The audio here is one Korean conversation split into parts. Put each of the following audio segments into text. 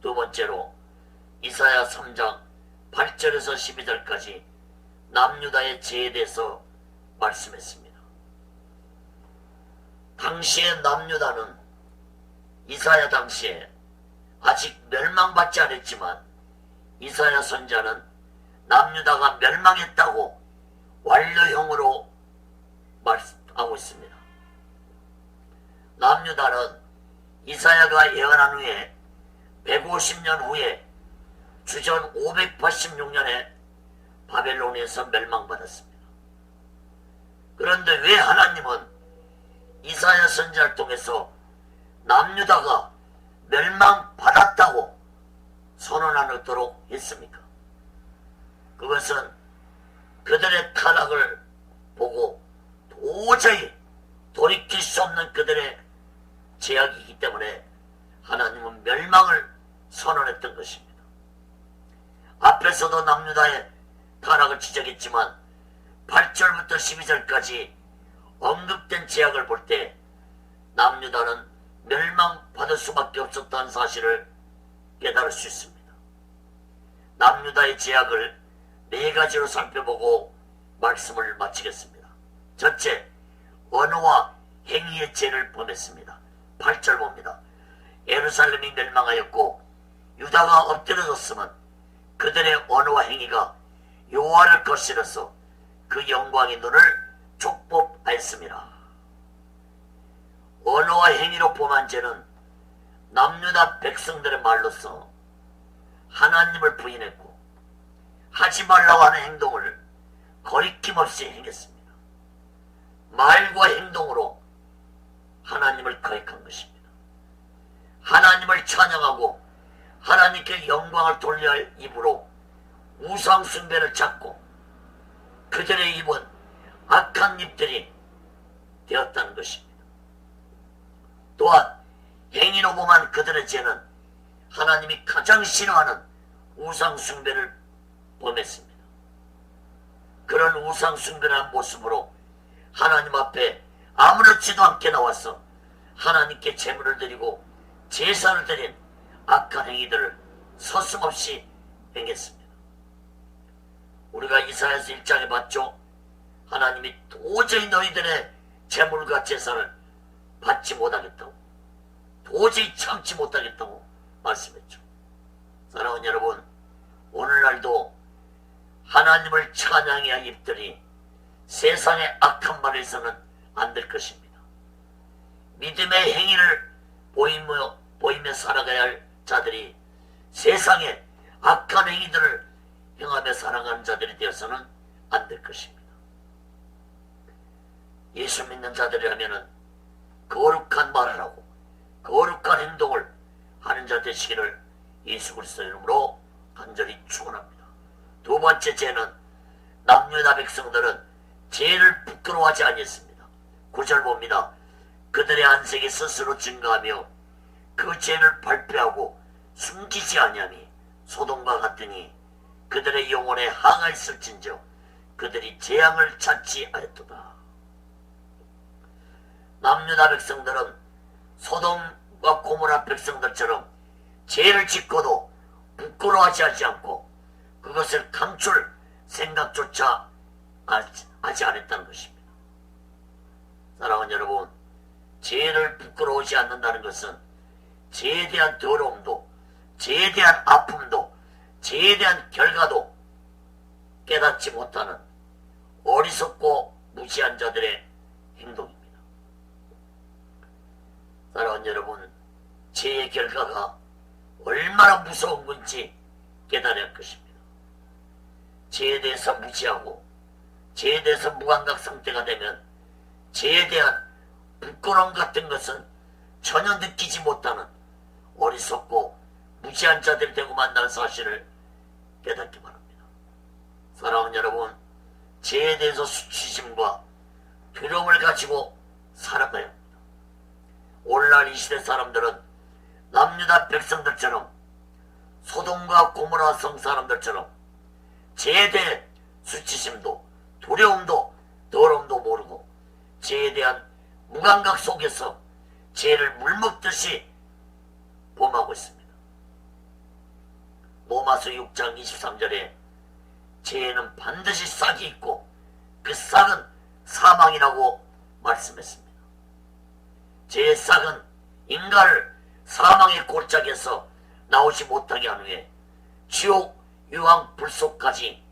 두 번째로 이사야 3장 8절에서 12절까지 남유다의 죄에 대해서 말씀했습니다. 당시에 남유다는 이사야 당시에 아직 멸망받지 않았지만 이사야 선자는 남유다가 멸망했다고 완료형으로 말하고 있습니다. 남유다는 이사야가 예언한 후에 150년 후에 주전 586년에 바벨론에서 멸망받았습니다. 그런데 왜 하나님은 이사야 선지자를 통해서 남유다가 멸망받았다고 선언하도록 했습니까? 그것은 그들의 타락을 보고 도저히 돌이킬 수 없는 그들의 죄악이기 때문에 하나님은 멸망을 선언했던 것입니다. 앞에서도 남유다의 타락을 지적했지만 8절부터 12절까지 언급된 죄악을 볼 때 남유다는 멸망받을 수밖에 없었다는 사실을 깨달을 수 있습니다. 남유다의 죄악을 네 가지로 살펴보고 말씀을 마치겠습니다. 첫째, 언어와 행위의 죄를 범했습니다. 8절 봅니다. 예루살렘이 멸망하였고 유다가 엎드려졌으면 그들의 언어와 행위가 여호와를 거스려서 그 영광의 눈을 촉법하였습니다. 언어와 행위로 범한 죄는 남유다 백성들의 말로서 하나님을 부인했고 하지 말라고 하는 행동을 거리낌없이 행했습니다. 말과 행동으로 하나님을 거역한 것입니다. 하나님을 찬양하고 하나님께 영광을 돌려야 할 입으로 우상 숭배를 찾고 그들의 입은 악한 입들이 되었다는 것입니다. 또한 행위로 범한 그들의 죄는 하나님이 가장 싫어하는 우상 숭배를 범했습니다. 그런 우상 숭배라는 모습으로 하나님 앞에 아무렇지도 않게 나와서 하나님께 제물을 드리고 제사를 드린 악한 행위들을 서슴없이 행했습니다. 우리가 이사야서 1장에 봤죠. 하나님이 도저히 너희들의 제물과 제사를 받지 못하겠다고, 도저히 참지 못하겠다고 말씀했죠. 사랑하는 여러분, 오늘날도 하나님을 찬양해야 할 입들이 세상의 악한 말을 해서는 안 될 것입니다. 믿음의 행위를 보이며 살아가야 할 자들이 세상에 악한 행위들을 행하며 살아가는 자들이 되어서는 안 될 것입니다. 예수 믿는 자들이라면 거룩한 말을 하고 거룩한 행동을 하는 자 되시기를 예수 그리스도 이름으로 간절히 축원합니다. 두 번째 죄는 남유다 백성들은 죄를 부끄러워하지 아니했습니다. 9절 봅니다. 그들의 안색이 스스로 증가하며 그 죄를 발표하고 숨기지 아니하니 소돔과 같으니 그들의 영혼에 항하였을진저 그들이 재앙을 찾지 않았도다. 남유다 백성들은 소돔과 고모라 백성들처럼 죄를 짓고도 부끄러워하지 않고 그것을 감출 생각조차 하지 않았다는 것입니다. 사랑하는 여러분, 죄를 부끄러워하지 않는다는 것은 죄에 대한 더러움도, 죄에 대한 아픔도, 죄에 대한 결과도 깨닫지 못하는 어리석고 무지한 자들의 행동입니다. 사랑하는 여러분, 죄의 결과가 얼마나 무서운 건지 깨달아야 할 것입니다. 죄에 대해서 무지하고 죄에 대해서 무감각 상태가 되면 죄에 대한 부끄러움 같은 것은 전혀 느끼지 못하는 어리석고 무지한 자들이 되고 만다는 사실을 깨닫기 바랍니다. 사랑하는 여러분, 죄에 대해서 수치심과 두려움을 가지고 살아가야 합니다. 오늘날 이 시대 사람들은 남유다 백성들처럼 소돔과 고모라 성 사람들처럼 죄에 대해 수치심도 두려움도 더러움도 모르고 죄에 대한 무감각 속에서 죄를 물먹듯이 범하고 있습니다. 로마서 6장 23절에 죄에는 반드시 싹이 있고 그 싹은 사망이라고 말씀했습니다. 죄의 싹은 인간을 사망의 골짜기에서 나오지 못하게 한 후에 지옥 유황 불속까지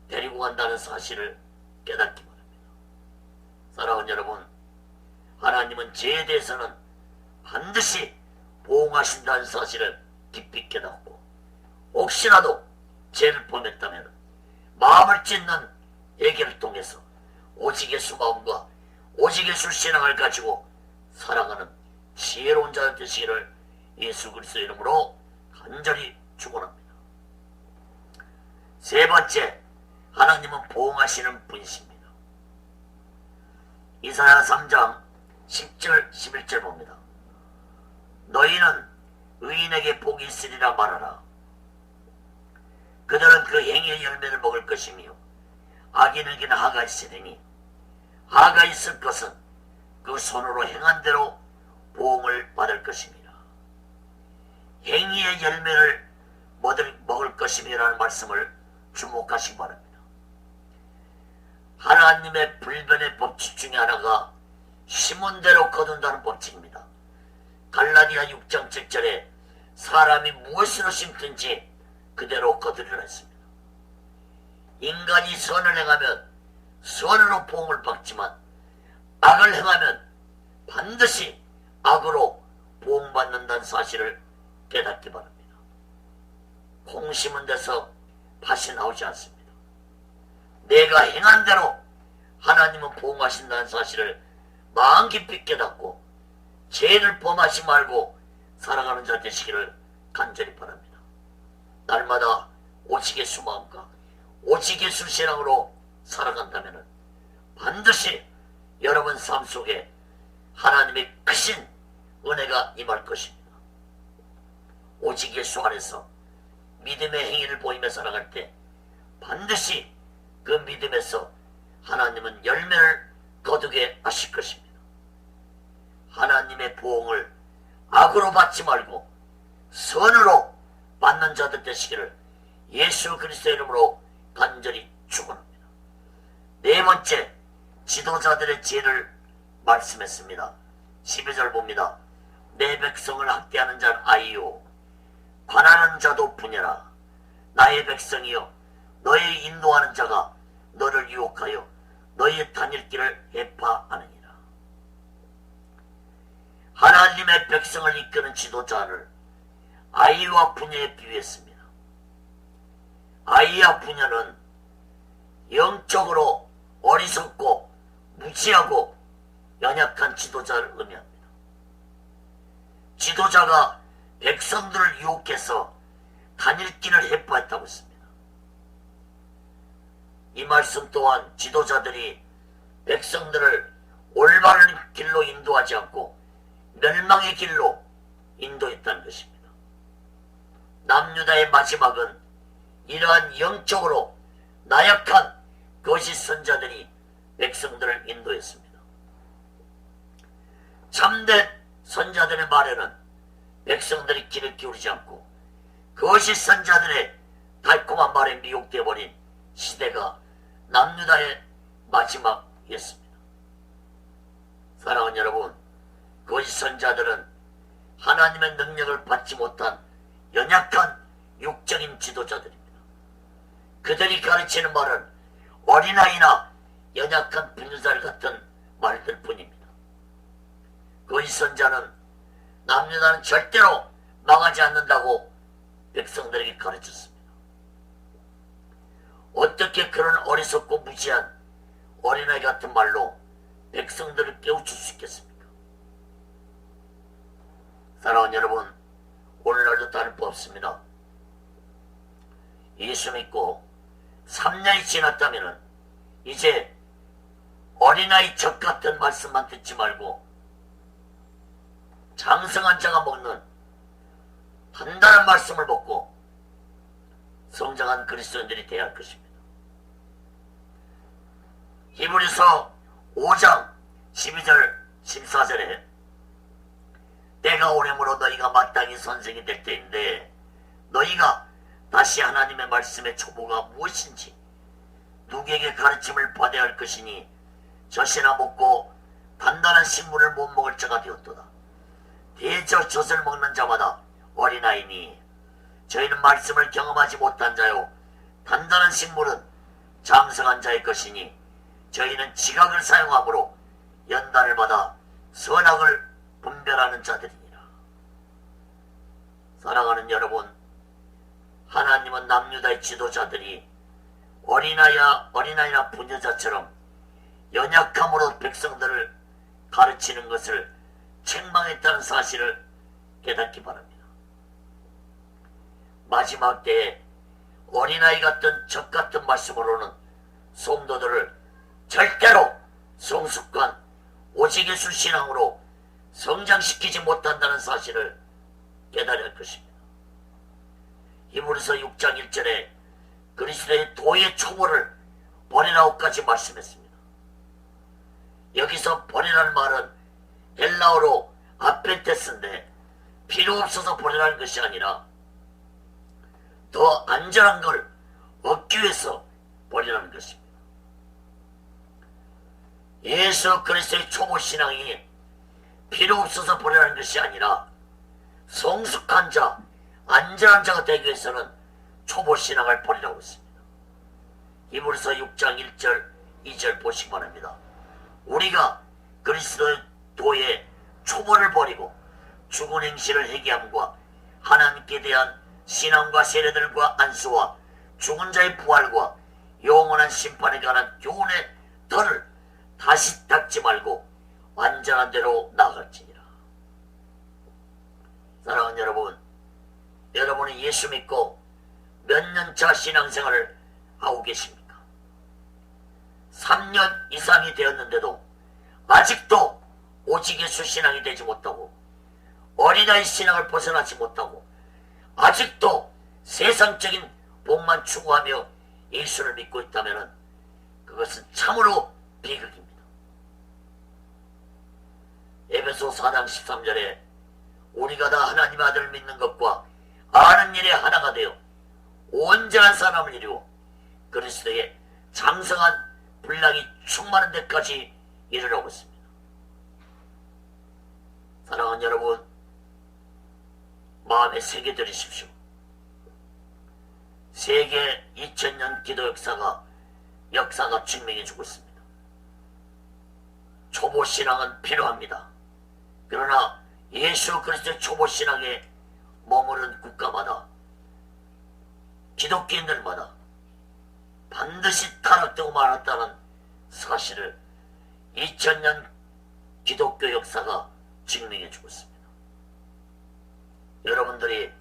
데리고 간다는 사실을 깨닫기 바랍니다. 사랑하는 여러분, 하나님은 죄에 대해서는 반드시 보응하신다는 사실을 깊이 깨닫고 혹시라도 죄를 범했다면 마음을 찢는 예기를 통해서 오직 예수 마음과 오직 예수 신앙을 가지고 살아가는 지혜로운 자 되시기를 예수 그리스도 이름으로 간절히 축원합니다. 세 번째, 하나님은 보응하시는 분이십니다. 이사야 3장 10절 11절 봅니다. 너희는 의인에게 복이 있으리라 말하라. 그들은 그 행위의 열매를 먹을 것이며 악인에게는 하가 있으리니 하가 있을 것은 그 손으로 행한 대로 보응을 받을 것입니다. 행위의 열매를 먹을 것임이라는 말씀을 주목하시기 바랍니다. 하나님의 불변의 법칙 중에 하나가 심은 대로 거둔다는 법칙입니다. 갈라디아 6장 7절에 사람이 무엇으로 심든지 그대로 거두리라 했습니다. 인간이 선을 행하면 선으로 보응을 받지만 악을 행하면 반드시 악으로 보응받는다는 사실을 깨닫기 바랍니다. 콩 심은 데서 팥이 나오지 않습니다. 내가 행한 대로 하나님은 보응하신다는 사실을 마음 깊이 깨닫고 죄를 범하지 말고 살아가는 자 되시기를 간절히 바랍니다. 날마다 오직 예수 마음과 오직 예수 신앙으로 살아간다면 반드시 여러분 삶 속에 하나님의 크신 은혜가 임할 것입니다. 오직 예수 안에서 믿음의 행위를 보이며 살아갈 때 반드시 그 믿음에서 하나님은 열매를 거두게 하실 것입니다. 하나님의 보응을 악으로 받지 말고 선으로 받는 자들 되시기를 예수 그리스도 이름으로 간절히 축원합니다. 네 번째, 지도자들의 죄를 말씀했습니다. 12절 봅니다. 내 백성을 학대하는 자는 아이요 관하는 자도 분여라. 나의 백성이여 너의 인도하는 자가 너를 유혹하여 너의 다닐 길을 해파하느니라. 하나님의 백성을 이끄는 지도자를 아이와 부녀에 비유했습니다. 아이와 부녀는 영적으로 어리석고 무지하고 연약한 지도자를 의미합니다. 지도자가 백성들을 유혹해서 다닐 길을 해파했다고 했습니다. 이 말씀 또한 지도자들이 백성들을 올바른 길로 인도하지 않고 멸망의 길로 인도했다는 것입니다. 남유다의 마지막은 이러한 영적으로 나약한 거짓 선자들이 백성들을 인도했습니다. 참된 선자들의 말에는 백성들이 귀를 기울이지 않고 거짓 선자들의 달콤한 말에 미혹되어 버린 시대가 남유다의 마지막이었습니다. 사랑하는 여러분, 거짓 선자들은 하나님의 능력을 받지 못한 연약한 육적인 지도자들입니다. 그들이 가르치는 말은 어린아이나 연약한 분유살 같은 말들 뿐입니다. 거짓 선자는 남유다는 절대로 망하지 않는다고 백성들에게 가르쳤습니다. 어떻게 그런 어리석고 무지한 어린아이 같은 말로 백성들을 깨우칠 수 있겠습니까? 사랑하는 여러분, 오늘날도 다를 바 없습니다. 예수 믿고 3년이 지났다면 이제 어린아이 젖 같은 말씀만 듣지 말고 장성한 자가 먹는 단단한 말씀을 먹고 성장한 그리스도인들이 되어야 할 것입니다. 히브리서 5장 12절 14절에 때가 오므로 너희가 마땅히 선생이 될 때인데 너희가 다시 하나님의 말씀의 초보가 무엇인지 누구에게 가르침을 받아야 할 것이니 젖이나 먹고 단단한 식물을 못 먹을 자가 되었도다. 대저 젖을 먹는 자마다 어린아이니 저희는 말씀을 경험하지 못한 자요 단단한 식물은 장성한 자의 것이니 저희는 지각을 사용함으로 연단을 받아 선악을 분별하는 자들이니라. 사랑하는 여러분, 하나님은 남유다의 지도자들이 어린아이나 부녀자처럼 연약함으로 백성들을 가르치는 것을 책망했다는 사실을 깨닫기 바랍니다. 마지막 때에 어린아이 같은 적 같은 말씀으로는 성도들을 절대로 성숙한 오직예수 신앙으로 성장시키지 못한다는 사실을 깨달아야 할 것입니다. 히브리서 6장 1절에 그리스도의 도의 초보를 버리라고까지 말씀했습니다. 여기서 버리라는 말은 헬라어로 아펜테스인데 필요 없어서 버리라는 것이 아니라 더 안전한 걸 얻기 위해서 버리라는 것입니다. 예수 그리스도의 초보 신앙이 필요 없어서 버리라는 것이 아니라 성숙한 자, 안전한 자가 되기 위해서는 초보 신앙을 버리라고 했습니다. 히브리서 6장 1절, 2절 보시기 바랍니다. 우리가 그리스도의 도의 초보를 버리고 죽은 행실을 회개함과 하나님께 대한 신앙과 세례들과 안수와 죽은 자의 부활과 영원한 심판에 관한 교훈의 덫을 다시 닫지 말고 완전한 대로 나아갈지니라. 사랑하는 여러분, 여러분이 예수 믿고 몇 년차 신앙생활을 하고 계십니까? 3년 이상이 되었는데도 아직도 오직예수 신앙이 되지 못하고 어린아이 신앙을 벗어나지 못하고 아직도 세상적인 복만 추구하며 예수를 믿고 있다면 그것은 참으로 비극입니다. 에베소 4장 13절에 우리가 다 하나님의 아들을 믿는 것과 아는 일에 하나가 되어 온전한 사람을 이루어 그리스도의 장성한 분량이 충만한 데까지 이르라고 했습니다. 사랑하는 여러분, 마음에 새겨들이십시오. 세계 2000년 기도 역사가 증명해주고 있습니다. 초보 신앙은 필요합니다. 그러나 예수 그리스도의 초보 신앙에 머무른 국가마다 기독교인들마다 반드시 타락되고 말았다는 사실을 2000년 기독교 역사가 증명해주고 있습니다. 여러분들이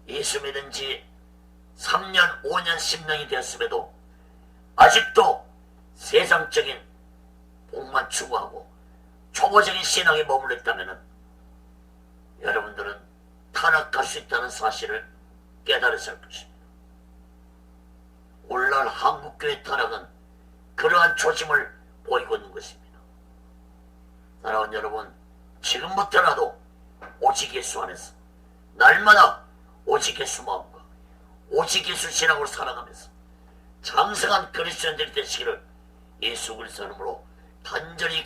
예수 믿은 지 3년, 5년, 10년이 되었음에도 아직도 세상적인 복만 추구하고 초보적인 신앙에 머물러 있다면 여러분들은 타락할 수 있다는 사실을 깨달으셔야 할 것입니다. 오늘날 한국교회 타락은 그러한 조짐을 보이고 있는 것입니다. 사랑하는 여러분, 지금부터라도 오직 예수 안에서 날마다 오직 예수 마음과 오직 예수 신앙으로 살아가면서 장성한 그리스도인들이 되시기를 예수 그리스도 이름으로 간절히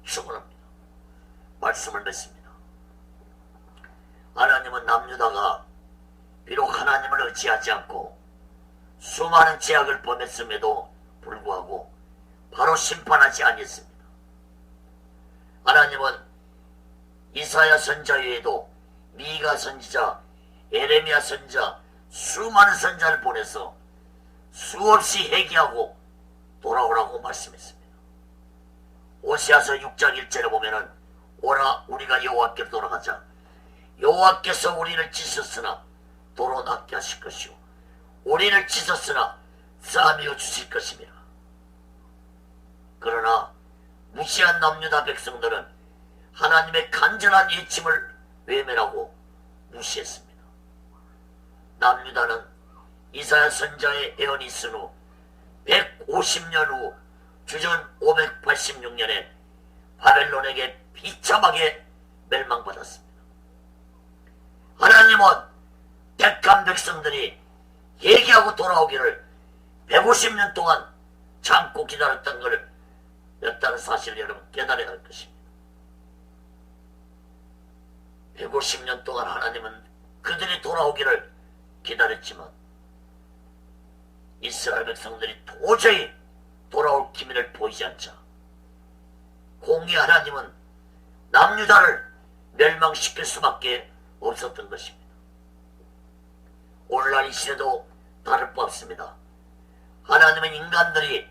축원합니다. 말씀을 맺습니다. 하나님은 남유다가 비록 하나님을 의지하지 않고 수많은 죄악을 범했음에도 불구하고 바로 심판하지 아니했습니다. 하나님은 이사야 선자 외에도 미가 선지자, 에레미야 선지자, 수많은 선자를 보내서 수없이 회개하고 돌아오라고 말씀했습니다. 오시아서 6장 1절에 보면은 오라 우리가 여호와께로 돌아가자. 여호와께서 우리를 찢었으나 도로 낫게 하실 것이요 우리를 찢었으나 싸매어 주실 것입니다. 그러나 무시한 남유다 백성들은 하나님의 간절한 예침을 외면하고 무시했습니다. 남유다는 이사야 선자의 예언이 있은 후 150년 후 주전 586년에 바벨론에게 비참하게 멸망받았습니다. 하나님은 택한 백성들이 회개하고 돌아오기를 150년 동안 참고 기다렸던 것이었다는 사실을 여러분 깨달아야 할 것입니다. 150년 동안 하나님은 그들이 돌아오기를 기다렸지만 이스라엘 백성들이 도저히 돌아올 기미를 보이지 않자 공의 하나님은 남유다를 멸망시킬 수밖에 없었던 것입니다. 오늘날 이 시대도 다를 바 없습니다. 하나님은 인간들이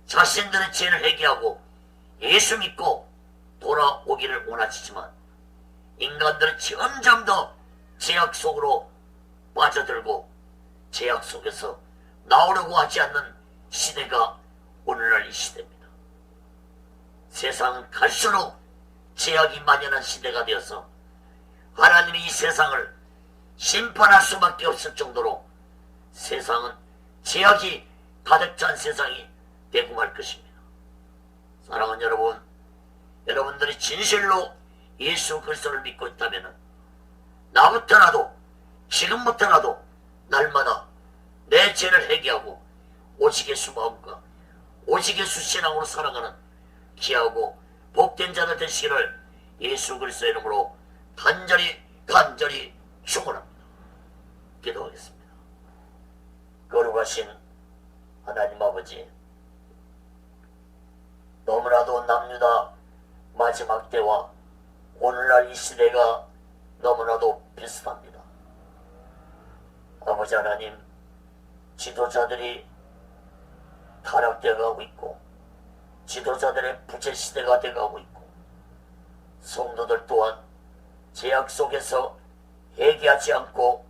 자신들의 죄를 회개하고 예수 믿고 돌아오기를 원하시지만 인간들은 점점 더 죄악 속으로 빠져들고 죄악 속에서 나오려고 하지 않는 시대가 오늘날 이 시대입니다. 세상은 갈수록 죄악이 만연한 시대가 되어서 하나님이 이 세상을 심판할 수밖에 없을 정도로 세상은 죄악이 가득 찬 세상이 되고 말 것입니다. 사랑하는 여러분, 여러분들이 진실로 예수 그리스도를 믿고 있다면 나부터라도 지금부터라도 날마다 내 죄를 회개하고 오직 예수 마음과 오직 예수 신앙으로 살아가는 귀하고 복된 자들 되시기를 예수 그리스도의 이름으로 간절히 축원합니다. 기도하겠습니다. 거룩하신 하나님 아버지, 너무나도 남유다 마지막 때와 오늘날 이 시대가 너무나도 비슷합니다. 아버지 하나님, 지도자들이 타락되어 가고 있고 지도자들의 부재 시대가 되어가고 있고 성도들 또한 죄악 속에서 회개하지 않고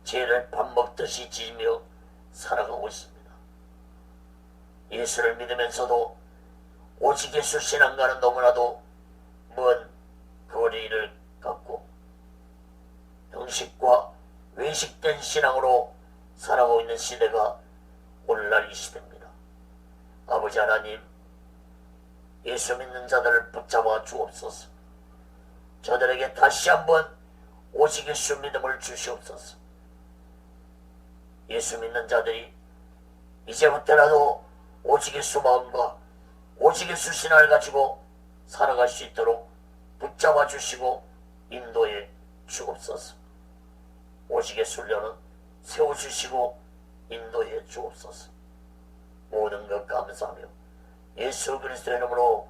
죄를 밥 먹듯이 지으며 살아가고 있습니다. 예수를 믿으면서도 오직 예수 신앙과는 너무나도 먼 거리를 갖고 형식과 외식된 신앙으로 살아가고 있는 시대가 오늘날 이 시대입니다. 아버지 하나님, 예수 믿는 자들을 붙잡아 주옵소서. 저들에게 다시 한번 오직 예수 믿음을 주시옵소서. 예수 믿는 자들이 이제부터라도 오직 예수 마음과 오직 예수 신앙을 가지고 살아갈 수 있도록 붙잡아 주시고 인도해 주옵소서. 오직 예수 훈련은 세워주시고 인도해 주옵소서. 모든 것 감사하며 예수 그리스도의 이름으로